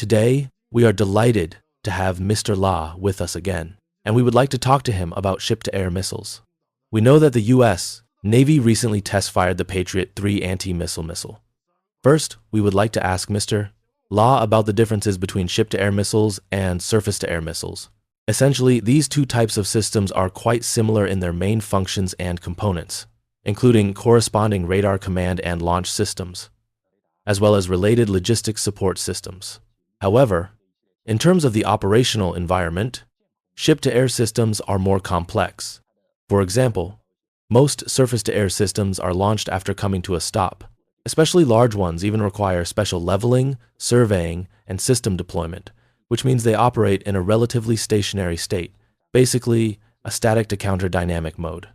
Today, we are delighted to have Mr. La with us again, and we would like to talk to him about ship-to-air missiles. We know that the U.S. Navy recently test-fired the Patriot 3 anti-missile missile. First, we would like to ask Mr. La about the differences between ship-to-air missiles and surface-to-air missiles. Essentially, these two types of systems are quite similar in their main functions and components, including corresponding radar command and launch systems, as well as related logistics support systems. However, in terms of the operational environment, ship-to-air systems are more complex. For example, most surface-to-air systems are launched after coming to a stop. Especially large ones even require special leveling, surveying, and system deployment, which means they operate in a relatively stationary state, basically a static to counter dynamic mode.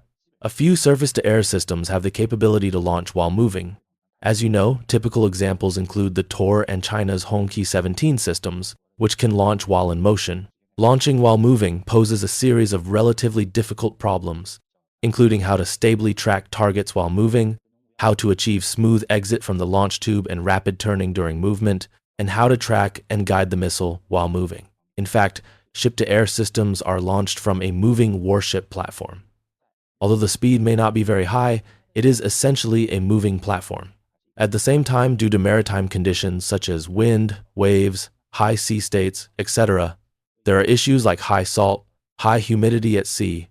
A few surface-to-air systems have the capability to launch while moving. As you know, typical examples include the Tor and China's Hongqi 17 systems, which can launch while in motion. Launching while moving poses a series of relatively difficult problems, including how to stably track targets while moving, how to achieve smooth exit from the launch tube and rapid turning during movement, and how to track and guide the missile while moving. In fact, ship-to-air systems are launched from a moving warship platform. Although the speed may not be very high, it is essentially a moving platform. At the same time, due to maritime conditions such as wind, waves, high sea states, etc., there are issues like high salt, high humidity at sea,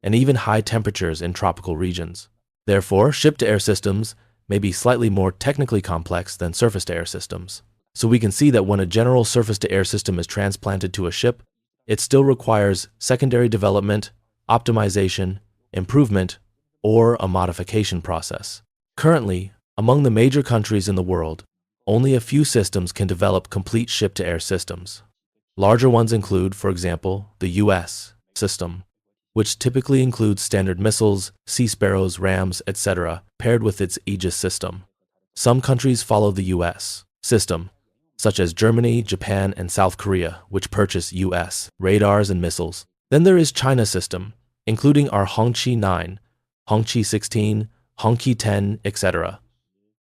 and even high temperatures in tropical regions. Therefore, ship-to-air systems may be slightly more technically complex than surface-to-air systems. So we can see that when a general surface-to-air system is transplanted to a ship, it still requires secondary development, optimization, improvement, or a modification process. Currently, among the major countries in the world, only a few systems can develop complete ship-to-air systems. Larger ones include, for example, the U.S. system, which typically includes Standard Missiles, Sea Sparrows, Rams, etc., paired with its Aegis system. Some countries follow the U.S. system, such as Germany, Japan, and South Korea, which purchase U.S. radars and missiles. Then there is China's system, including our Hongqi 9, Hongqi 16, Hongqi 10, etc.,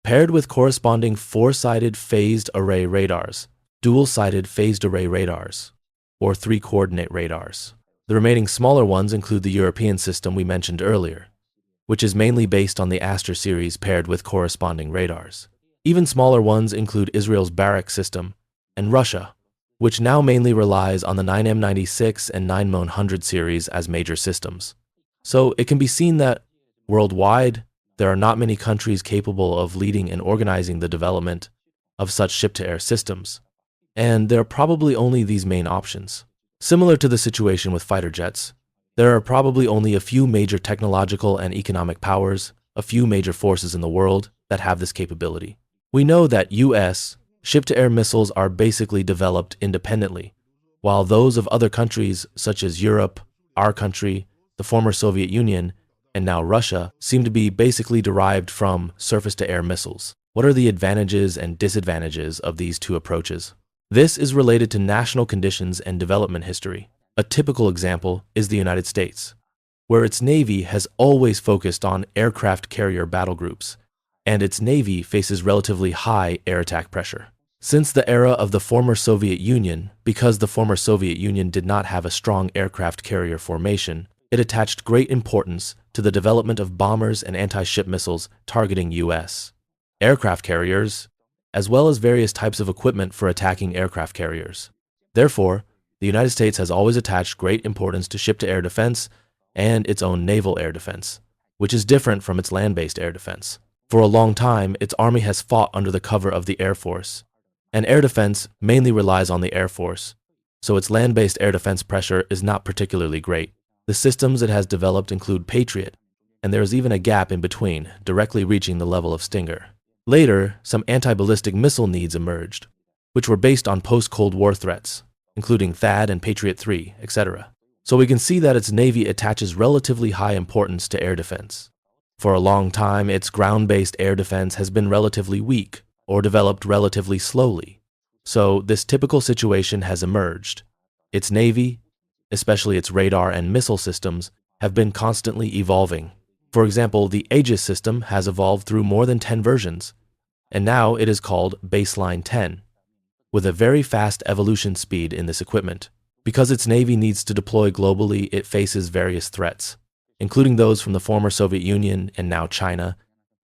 paired with corresponding four-sided phased array radars, dual-sided phased array radars, or three-coordinate radars. The remaining smaller ones include the European system we mentioned earlier, which is mainly based on the Aster series paired with corresponding radars. Even smaller ones include Israel's Barak system and Russia, which now mainly relies on the 9M96 and 9M100 series as major systems. So it can be seen that worldwide, there are not many countries capable of leading and organizing the development of such ship-to-air systems, and there are probably only these main options. Similar to the situation with fighter jets, there are probably only a few major technological and economic powers, a few major forces in the world that have this capability. We know that U.S. ship-to-air missiles are basically developed independently, while those of other countries such as Europe, our country, the former Soviet Union, and now Russia seem to be basically derived from surface-to-air missiles. What are the advantages and disadvantages of these two approaches? This is related to national conditions and development history. A typical example is the United States, where its Navy has always focused on aircraft carrier battle groups, and its Navy faces relatively high air attack pressure. Since the era of the former Soviet Union, because the former Soviet Union did not have a strong aircraft carrier formation, it attached great importance to the development of bombers and anti-ship missiles targeting U.S. aircraft carriers, as well as various types of equipment for attacking aircraft carriers. Therefore, the United States has always attached great importance to ship-to-air defense and its own naval air defense, which is different from its land-based air defense. For a long time, its army has fought under the cover of the Air Force, and air defense mainly relies on the Air Force, so its land-based air defense pressure is not particularly great. The systems it has developed include Patriot, and there is even a gap in between, directly reaching the level of Stinger. Later, some anti-ballistic missile needs emerged, which were based on post-Cold War threats, including THAAD and Patriot 3, etc. So we can see that its Navy attaches relatively high importance to air defense. For a long time, its ground-based air defense has been relatively weak or developed relatively slowly. So this typical situation has emerged. Its Navy, especially its radar and missile systems, have been constantly evolving. For example, the Aegis system has evolved through more than 10 versions, and now it is called Baseline 10. with a very fast evolution speed in this equipment. Because its Navy needs to deploy globally, it faces various threats, including those from the former Soviet Union and now China,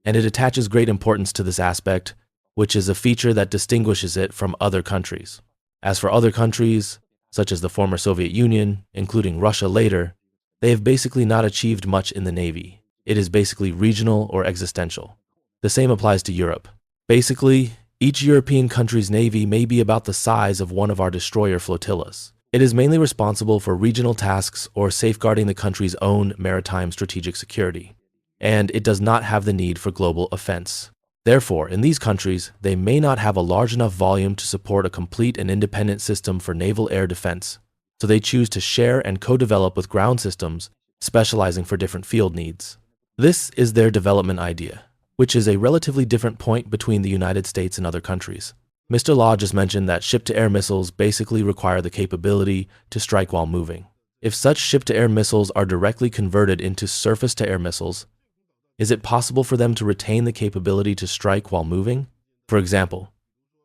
and it attaches great importance to this aspect, which is a feature that distinguishes it from other countries. As for other countries, such as the former Soviet Union, including Russia later, they have basically not achieved much in the Navy. It is basically regional or existential. The same applies to Europe. Basically, each European country's Navy may be about the size of one of our destroyer flotillas. It is mainly responsible for regional tasks or safeguarding the country's own maritime strategic security, and it does not have the need for global offense. Therefore, in these countries, they may not have a large enough volume to support a complete and independent system for naval air defense, so they choose to share and co-develop with ground systems, specializing for different field needs. This is their development idea, which is a relatively different point between the United States and other countries. Mr. Law just mentioned that ship-to-air missiles basically require the capability to strike while moving. If such ship-to-air missiles are directly converted into surface-to-air missiles, is it possible for them to retain the capability to strike while moving? For example,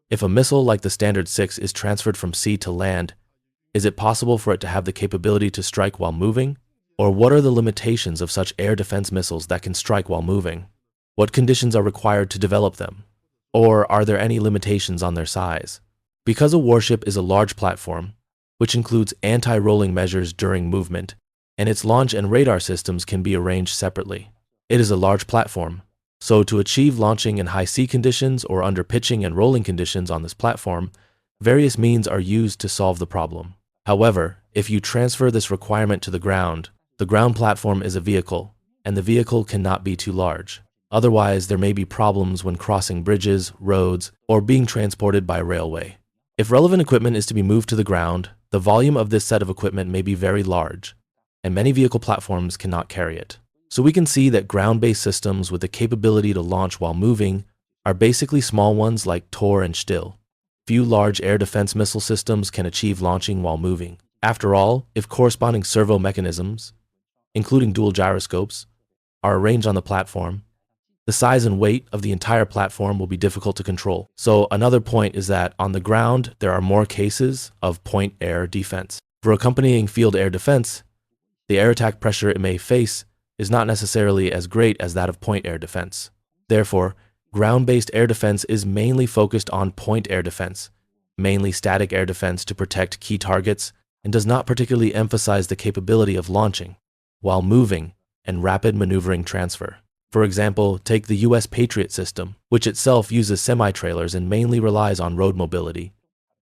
if a missile like the Standard 6 is transferred from sea to land, is it possible for it to have the capability to strike while moving? Or what are the limitations of such air defense missiles that can strike while moving? What conditions are required to develop them? Or are there any limitations on their size? Because a warship is a large platform, which includes anti-rolling measures during movement, and its launch and radar systems can be arranged separately. It is a large platform, so to achieve launching in high sea conditions or under pitching and rolling conditions on this platform, various means are used to solve the problem. However, if you transfer this requirement to the ground platform is a vehicle, and the vehicle cannot be too large. Otherwise, there may be problems when crossing bridges, roads, or being transported by railway. If relevant equipment is to be moved to the ground, the volume of this set of equipment may be very large, and many vehicle platforms cannot carry it. So we can see that ground-based systems with the capability to launch while moving are basically small ones like Tor and Still. Few large air defense missile systems can achieve launching while moving. After all, if corresponding servo mechanisms, including dual gyroscopes, are arranged on the platform, the size and weight of the entire platform will be difficult to control. So another point is that on the ground, there are more cases of point air defense. For accompanying field air defense, the air attack pressure it may face is not necessarily as great as that of point air defense. Therefore, ground-based air defense is mainly focused on point air defense, mainly static air defense to protect key targets, and does not particularly emphasize the capability of launching while moving and rapid maneuvering transfer. For example, take the US Patriot system, which itself uses semi-trailers and mainly relies on road mobility.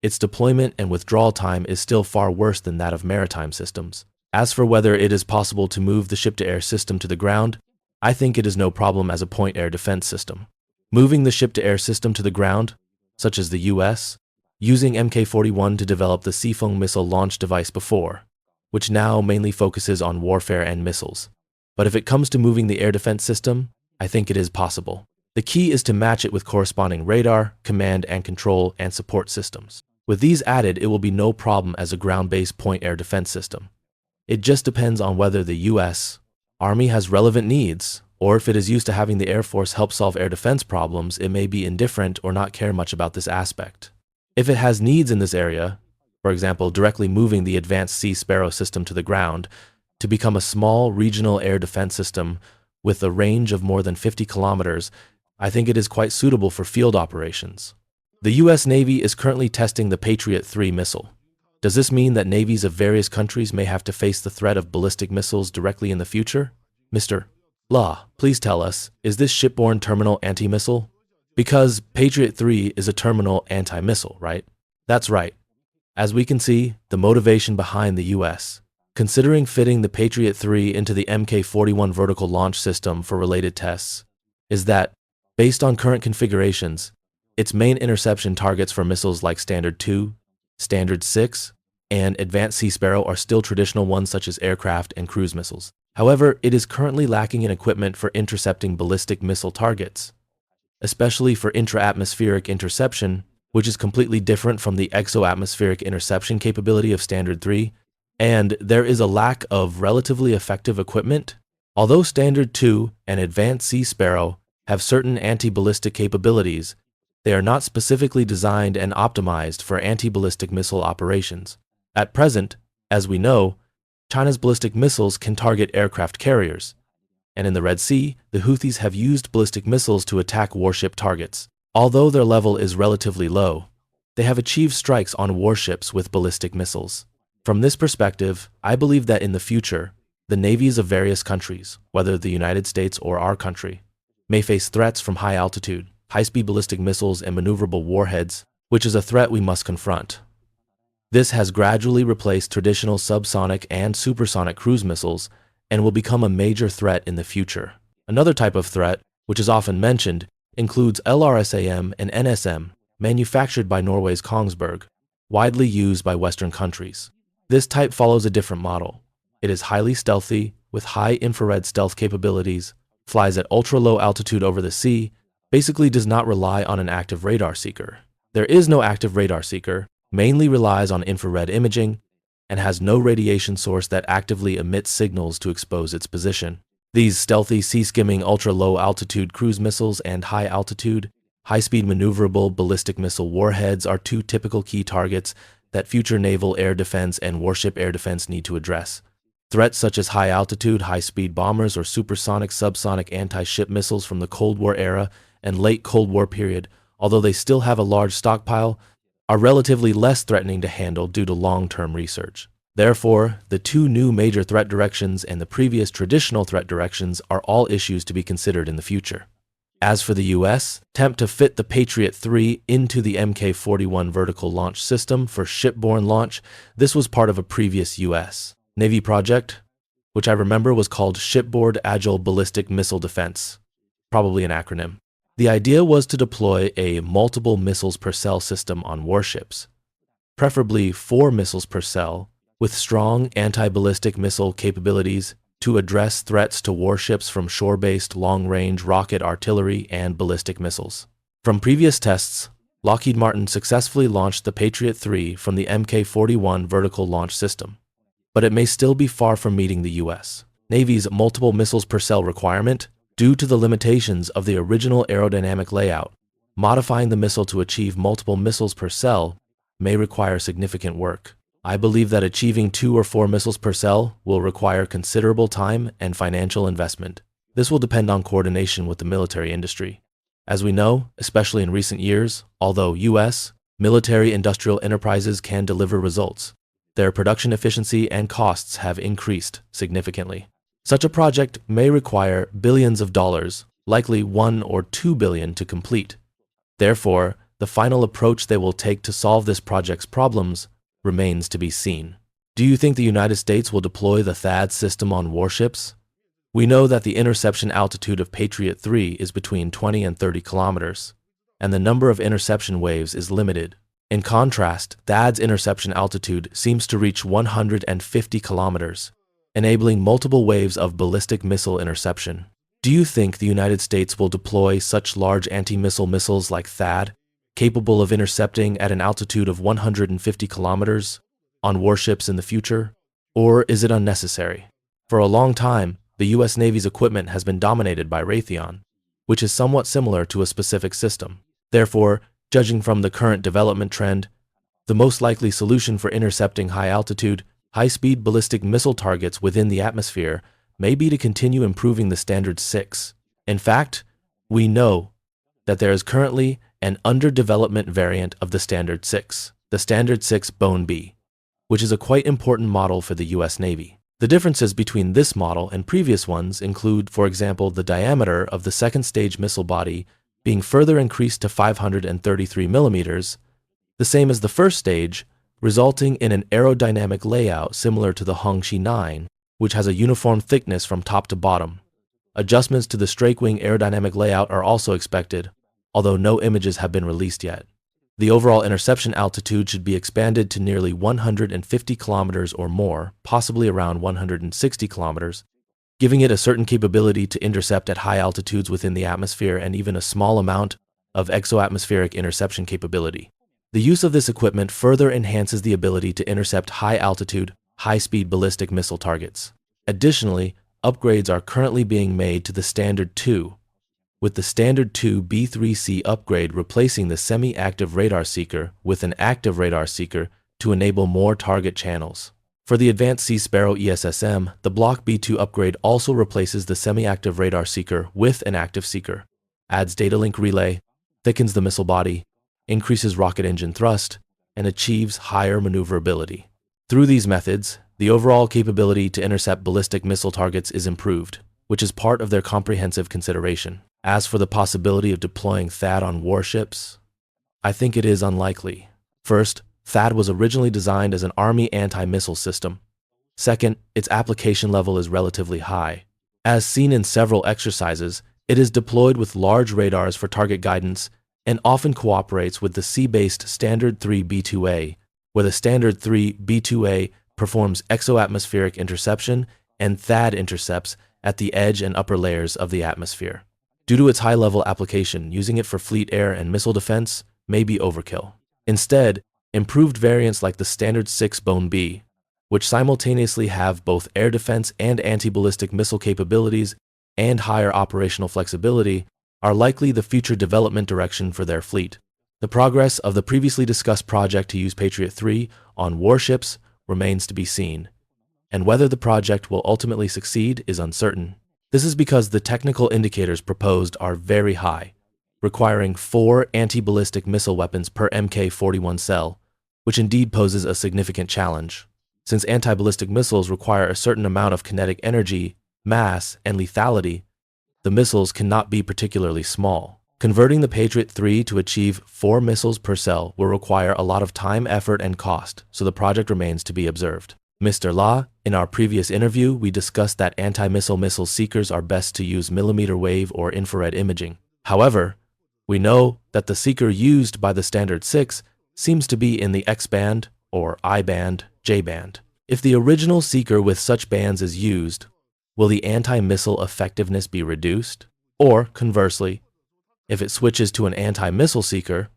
Its deployment and withdrawal time is still far worse than that of maritime systems. As for whether it is possible to move the ship-to-air system to the ground, I think it is no problem as a point air defense system. Moving the ship-to-air system to the ground, such as the US, using Mk-41 to develop the Seafeng missile launch device before, which now mainly focuses on warfare and missiles. But if it comes to moving the air defense system, I think it is possible. The key is to match it with corresponding radar, command and control, and support systems. With these added, it will be no problem as a ground-based point air defense system. It just depends on whether the US Army has relevant needs, or if it is used to having the Air Force help solve air defense problems, it may be indifferent or not care much about this aspect. If it has needs in this area, for example, directly moving the advanced Sea Sparrow system to the ground to become a small regional air defense system with a range of more than 50 kilometers, I think it is quite suitable for field operations. The US Navy is currently testing the Patriot 3 missile. Does this mean that navies of various countries may have to face the threat of ballistic missiles directly in the future? Mr. Law, please tell us, is this shipborne terminal anti-missile? Because Patriot 3 is a terminal anti-missile, right? That's right. As we can see, the motivation behind the US considering fitting the Patriot 3 into the Mk-41 vertical launch system for related tests is that, based on current configurations, its main interception targets for missiles like Standard 2, Standard 6, and Advanced Sea Sparrow are still traditional ones such as aircraft and cruise missiles. However, it is currently lacking in equipment for intercepting ballistic missile targets, especially for intra-atmospheric interception, which is completely different from the exo-atmospheric interception capability of Standard 3, and there is a lack of relatively effective equipment. Although Standard 2 and Advanced Sea Sparrow have certain anti-ballistic capabilities, They are not specifically designed and optimized for anti-ballistic missile operations. At present, as we know, China's ballistic missiles can target aircraft carriers, and in the Red Sea, the Houthis have used ballistic missiles to attack warship targets. Although their level is relatively low, they have achieved strikes on warships with ballistic missiles. From this perspective, I believe that in the future, the navies of various countries, whether the United States or our country, may face threats from high altitude, high-speed ballistic missiles and maneuverable warheads, which is a threat we must confront. This has gradually replaced traditional subsonic and supersonic cruise missiles and will become a major threat in the future. Another type of threat, which is often mentioned, includes LRSAM and NSM, manufactured by Norway's Kongsberg, widely used by Western countries. This type follows a different model. It is highly stealthy, with high infrared stealth capabilities, flies at ultra-low altitude over the sea, basically does not rely on an active radar seeker. There is no active radar seeker, mainly relies on infrared imaging, and has no radiation source that actively emits signals to expose its position. These stealthy sea-skimming ultra-low altitude cruise missiles and high-altitude, high-speed maneuverable ballistic missile warheads are two typical key targets that future naval air defense and warship air defense need to address. Threats such as high-altitude, high-speed bombers or supersonic, subsonic anti-ship missiles from the Cold War era and late Cold War period, although they still have a large stockpile, are relatively less threatening to handle due to long-term research. Therefore, the two new major threat directions and the previous traditional threat directions are all issues to be considered in the future. As for the U.S., attempt to fit the Patriot 3 into the Mk-41 vertical launch system for shipborne launch, this was part of a previous U.S. Navy project, which I remember was called Shipboard Agile Ballistic Missile Defense, probably an acronym. The idea was to deploy a multiple missiles per cell system on warships, preferably 4 missiles per cell, with strong anti-ballistic missile capabilities to address threats to warships from shore-based long-range rocket artillery and ballistic missiles. From previous tests, Lockheed Martin successfully launched the Patriot 3 from the Mk-41 vertical launch system, but it may still be far from meeting the U.S. Navy's multiple missiles per cell requirement due to the limitations of the original aerodynamic layout. Modifying the missile to achieve multiple missiles per cell may require significant work. I believe that achieving 2 or 4 missiles per cell will require considerable time and financial investment. This will depend on coordination with the military industry. As we know, especially in recent years, although U.S. military-industrial enterprises can deliver results, their production efficiency and costs have increased significantly. Such a project may require billions of dollars, likely $1 or $2 billion to complete. Therefore, the final approach they will take to solve this project's problems remains to be seen. Do you think the United States will deploy the THAAD system on warships? We know that the interception altitude of Patriot 3 is between 20 and 30 kilometers, and the number of interception waves is limited. In contrast, THAAD's interception altitude seems to reach 150 kilometers, enabling multiple waves of ballistic missile interception. Do you think the United States will deploy such large anti-missile missiles like THAAD, capable of intercepting at an altitude of 150 kilometers, on warships in the future? Or is it unnecessary? For a long time, the U.S. Navy's equipment has been dominated by Raytheon, which is somewhat similar to a specific system. Therefore, judging from the current development trend, the most likely solution for intercepting high-altitude, high-speed ballistic missile targets within the atmosphere may be to continue improving the Standard 6. In fact, we know that there is currently an under-development variant of the Standard 6, the Standard 6 Bone B, which is a quite important model for the U.S. Navy. The differences between this model and previous ones include, for example, the diameter of the second-stage missile body being further increased to 533 millimeters, the same as the first stage, resulting in an aerodynamic layout similar to the Hongshi 9, which has a uniform thickness from top to bottom. Adjustments to the strake-wing aerodynamic layout are also expected, although no images have been released yet. The overall interception altitude should be expanded to nearly 150 kilometers or more, possibly around 160 kilometers, giving it a certain capability to intercept at high altitudes within the atmosphere and even a small amount of exoatmospheric interception capability. The use of this equipment further enhances the ability to intercept high-altitude, high-speed ballistic missile targets. Additionally, upgrades are currently being made to the Standard 2, with the Standard 2 B3C upgrade replacing the semi-active radar seeker with an active radar seeker to enable more target channels. For the advanced Sea Sparrow ESSM, the Block B2 upgrade also replaces the semi-active radar seeker with an active seeker, adds data link relay, thickens the missile body, increases rocket engine thrust, and achieves higher maneuverability. Through these methods, the overall capability to intercept ballistic missile targets is improved, which is part of their comprehensive consideration. As for the possibility of deploying THAAD on warships, I think it is unlikely. First, THAAD was originally designed as an Army anti-missile system. Second, its application level is relatively high. As seen in several exercises, it is deployed with large radars for target guidance and often cooperates with the sea-based Standard 3 B2A, where the Standard 3 B2A performs exoatmospheric interception and THAAD intercepts at the edge and upper layers of the atmosphere. Due to its high-level application, using it for fleet air and missile defense may be overkill. Instead, improved variants like the Standard 6 Bone B, which simultaneously have both air defense and anti-ballistic missile capabilities and higher operational flexibility, are likely the future development direction for their fleet. The progress of the previously discussed project to use Patriot 3 on warships remains to be seen, and whether the project will ultimately succeed is uncertain. This is because the technical indicators proposed are very high, requiring 4 anti-ballistic missile weapons per Mk-41 cell, which indeed poses a significant challenge. Since anti-ballistic missiles require a certain amount of kinetic energy, mass, and lethality, the missiles cannot be particularly small. Converting the Patriot 3 to achieve 4 missiles per cell will require a lot of time, effort, and cost, so the project remains to be observed. Mr. La, in our previous interview, we discussed that anti-missile missile seekers are best to use millimeter wave or infrared imaging. However, we know that the seeker used by the Standard 6 seems to be in the X-band or I-band, J-band. If the original seeker with such bands is used, will the anti-missile effectiveness be reduced? Or, conversely, if it switches to an anti-missile seeker,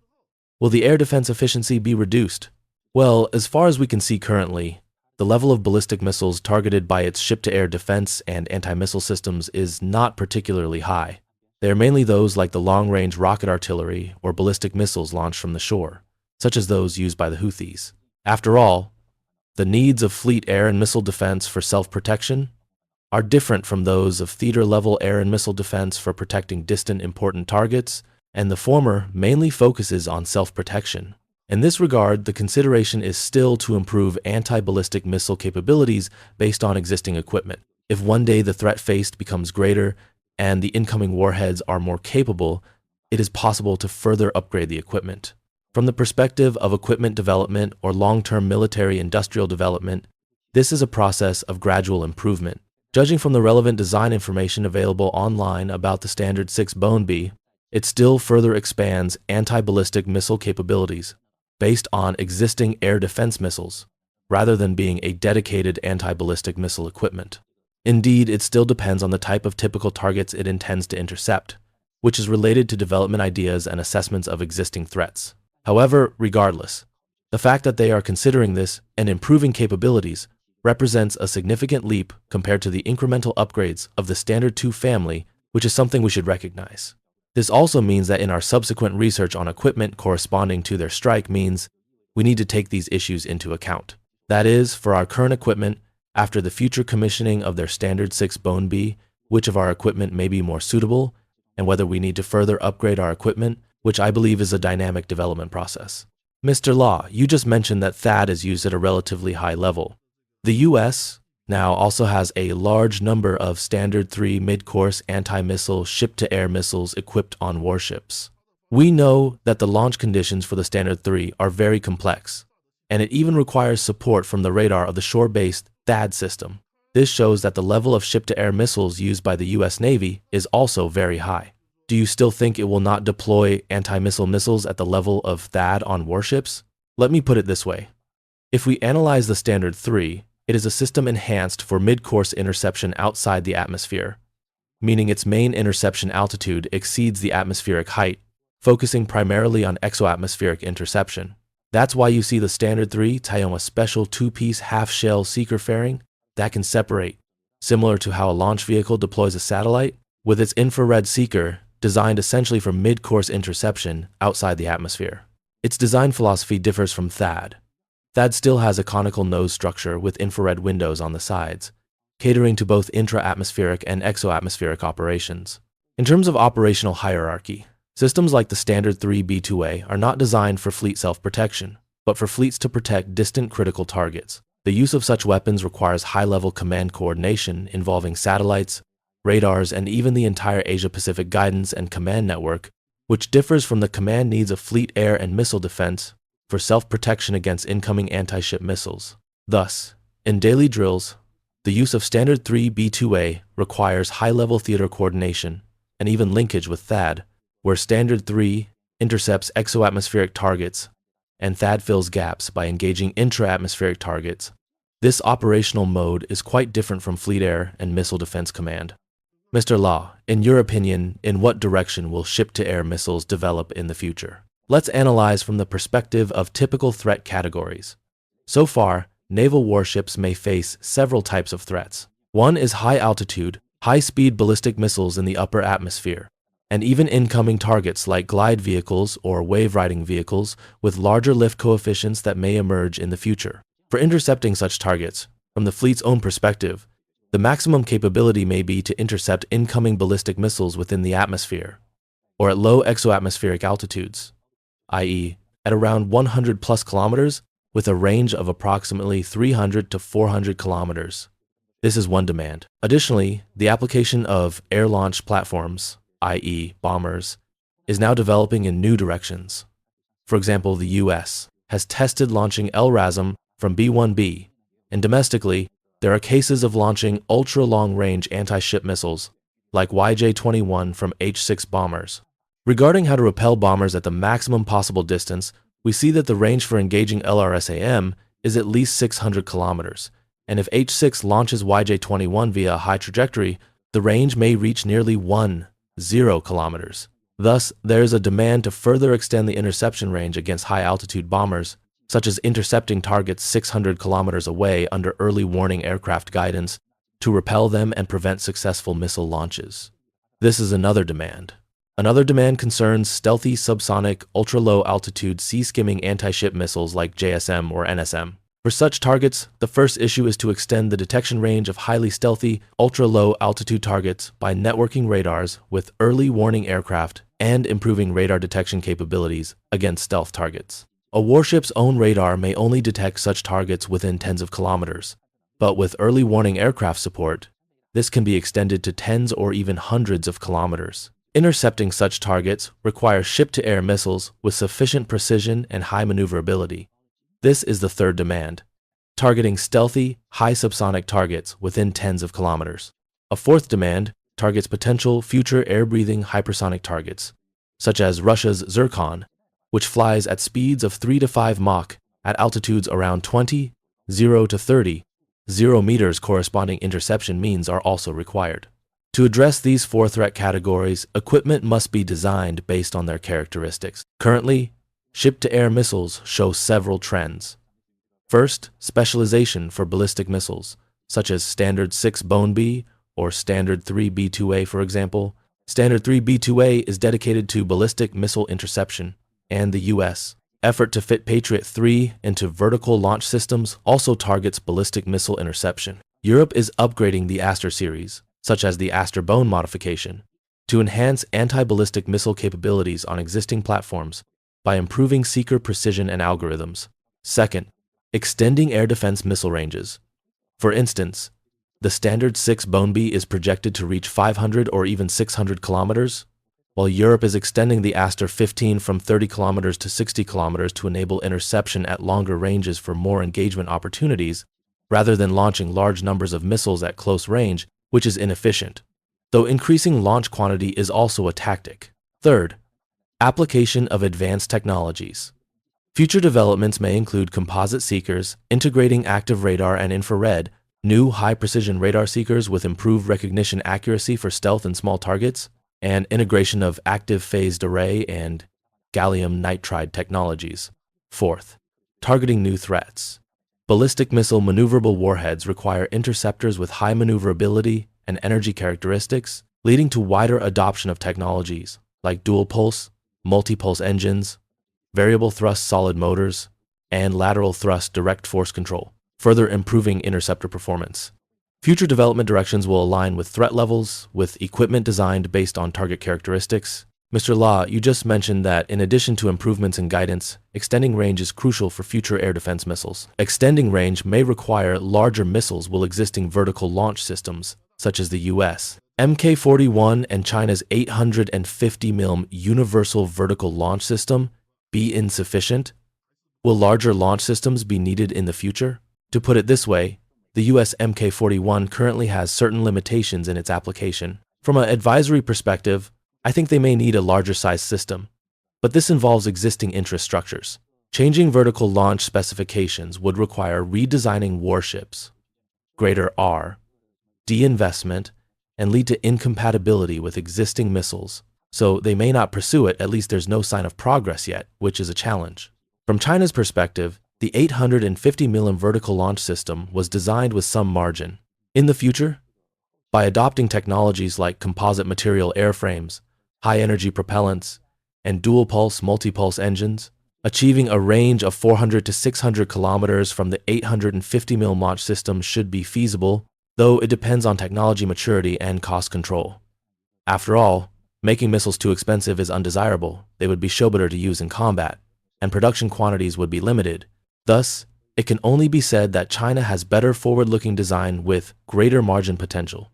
will the air defense efficiency be reduced? Well, as far as we can see currently, the level of ballistic missiles targeted by its ship-to-air defense and anti-missile systems is not particularly high. They are mainly those like the long-range rocket artillery or ballistic missiles launched from the shore, such as those used by the Houthis. After all, the needs of fleet air and missile defense for self-protection are different from those of theater-level air and missile defense for protecting distant important targets, and the former mainly focuses on self-protection. In this regard, the consideration is still to improve anti-ballistic missile capabilities based on existing equipment. If one day the threat faced becomes greater and the incoming warheads are more capable, it is possible to further upgrade the equipment. From the perspective of equipment development or long-term military-industrial development, this is a process of gradual improvement. Judging from the relevant design information available online about the Standard 6 Bone B, it still further expands anti-ballistic missile capabilities based on existing air defense missiles, rather than being a dedicated anti-ballistic missile equipment. Indeed, it still depends on the type of typical targets it intends to intercept, which is related to development ideas and assessments of existing threats. However, regardless, the fact that they are considering this and improving capabilities represents a significant leap compared to the incremental upgrades of the Standard 2 family, which is something we should recognize. This also means that in our subsequent research on equipment corresponding to their strike means we need to take these issues into account. That is, for our current equipment, after the future commissioning of their Standard 6 Bone B, which of our equipment may be more suitable, and whether we need to further upgrade our equipment, which I believe is a dynamic development process. Mr. Law, you just mentioned that THAAD is used at a relatively high level. The U.S. now also has a large number of Standard 3 mid-course anti-missile ship-to-air missiles equipped on warships. We know that the launch conditions for the Standard 3 are very complex, and it even requires support from the radar of the shore-based THAAD system. This shows that the level of ship-to-air missiles used by the U.S. Navy is also very high. Do you still think it will not deploy anti-missile missiles at the level of THAAD on warships? Let me put it this way. If we analyze the Standard 3, it is a system enhanced for mid-course interception outside the atmosphere, meaning its main interception altitude exceeds the atmospheric height, focusing primarily on exoatmospheric interception. That's why you see the Standard 3 tie on a special 2-piece half-shell seeker fairing that can separate, similar to how a launch vehicle deploys a satellite. With its infrared seeker, designed essentially for mid-course interception outside the atmosphere. Its design philosophy differs from THAAD. THAAD still has a conical nose structure with infrared windows on the sides, catering to both intra-atmospheric and exo-atmospheric operations. In terms of operational hierarchy, systems like the Standard 3 B2A are not designed for fleet self-protection, but for fleets to protect distant critical targets. The use of such weapons requires high-level command coordination involving satellites, radars, and even the entire Asia-Pacific guidance and command network, which differs from the command needs of fleet air and missile defense for self-protection against incoming anti-ship missiles. Thus, in daily drills, the use of Standard 3 B2A requires high-level theater coordination and even linkage with THAAD, where Standard 3 intercepts exo-atmospheric targets and THAAD fills gaps by engaging intra-atmospheric targets. This operational mode is quite different from Fleet Air and Missile Defense Command. Mr. Law, in your opinion, in what direction will ship-to-air missiles develop in the future? Let's analyze from the perspective of typical threat categories. So far, naval warships may face several types of threats. One is high-altitude, high-speed ballistic missiles in the upper atmosphere, and even incoming targets like glide vehicles or wave-riding vehicles with larger lift coefficients that may emerge in the future. For intercepting such targets, from the fleet's own perspective, the maximum capability may be to intercept incoming ballistic missiles within the atmosphere, or at low exoatmospheric altitudes, i.e., at around 100 plus kilometers with a range of approximately 300 to 400 kilometers. This is one demand. Additionally, the application of air-launched platforms, i.e. bombers, is now developing in new directions. For example, the US has tested launching LRASM from B-1B, and domestically, there are cases of launching ultra-long-range anti-ship missiles like YJ-21 from H-6 bombers. Regarding how to repel bombers at the maximum possible distance, we see that the range for engaging LRSAM is at least 600 kilometers, and if H-6 launches YJ-21 via a high trajectory, the range may reach nearly 10 kilometers. Thus, there is a demand to further extend the interception range against high-altitude bombers, such as intercepting targets 600 kilometers away under early warning aircraft guidance to repel them and prevent successful missile launches. This is another demand. Another demand concerns stealthy subsonic ultra-low-altitude sea-skimming anti-ship missiles like JSM or NSM. For such targets, the first issue is to extend the detection range of highly stealthy, ultra-low-altitude targets by networking radars with early warning aircraft and improving radar detection capabilities against stealth targets. A warship's own radar may only detect such targets within tens of kilometers, but with early warning aircraft support, this can be extended to tens or even hundreds of kilometers. Intercepting such targets requires ship-to-air missiles with sufficient precision and high maneuverability. This is the third demand, targeting stealthy, high subsonic targets within tens of kilometers. A fourth demand targets potential future air-breathing hypersonic targets, such as Russia's Zircon, which flies at speeds of 3 to 5 Mach at altitudes around 20, 0 to 30, 0 meters. Corresponding interception means are also required. To address these four threat categories, equipment must be designed based on their characteristics. Currently, ship-to-air missiles show several trends. First, specialization for ballistic missiles, such as Standard 6 Boneby or Standard 3 B2A, for example. Standard 3 B2A is dedicated to ballistic missile interception, and the U.S. effort to fit Patriot 3 into vertical launch systems also targets ballistic missile interception. Europe is upgrading the Aster series, such as the Aster Bone modification, to enhance anti-ballistic missile capabilities on existing platforms by improving seeker precision and algorithms. Second, extending air defense missile ranges. For instance, the Standard 6 Boneby is projected to reach 500 or even 600 kilometers, while Europe is extending the Aster 15 from 30 kilometers to 60 kilometers to enable interception at longer ranges for more engagement opportunities, rather than launching large numbers of missiles at close range, which is inefficient, though increasing launch quantity is also a tactic. Third, application of advanced technologies. Future developments may include composite seekers, integrating active radar and infrared, new high-precision radar seekers with improved recognition accuracy for stealth and small targets, and integration of active phased array and gallium nitride technologies. Fourth, targeting new threats. Ballistic missile maneuverable warheads require interceptors with high maneuverability and energy characteristics, leading to wider adoption of technologies like dual-pulse, multi-pulse engines, variable thrust solid motors, and lateral thrust direct force control, further improving interceptor performance. Future development directions will align with threat levels, with equipment designed based on target characteristics. Mr. Law, you just mentioned that in addition to improvements in guidance, extending range is crucial for future air defense missiles. Extending range may require larger missiles will existing vertical launch systems, such as the US Mk-41 and China's 850 mm Universal Vertical Launch System be insufficient? Will larger launch systems be needed in the future? To put it this way, the US Mk-41 currently has certain limitations in its application. From an advisory perspective, I think they may need a larger size system, but this involves existing infrastructures. Changing vertical launch specifications would require redesigning warships, greater R&D, and lead to incompatibility with existing missiles, so they may not pursue it. At least there's no sign of progress yet, which is a challenge. From China's perspective, the 850 mm vertical launch system was designed with some margin. In the future, by adopting technologies like composite material airframes, high-energy propellants, and dual-pulse, multi-pulse engines, achieving a range of 400 to 600 kilometers from the 850 mm launch system should be feasible, though it depends on technology maturity and cost control. After all, making missiles too expensive is undesirable. They would be showbetter to use in combat, and production quantities would be limited. Thus, it can only be said that China has better forward-looking design with greater margin potential.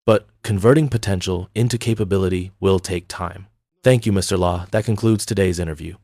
But converting potential into capability will take time. Thank you, Mr. Law. That concludes today's interview.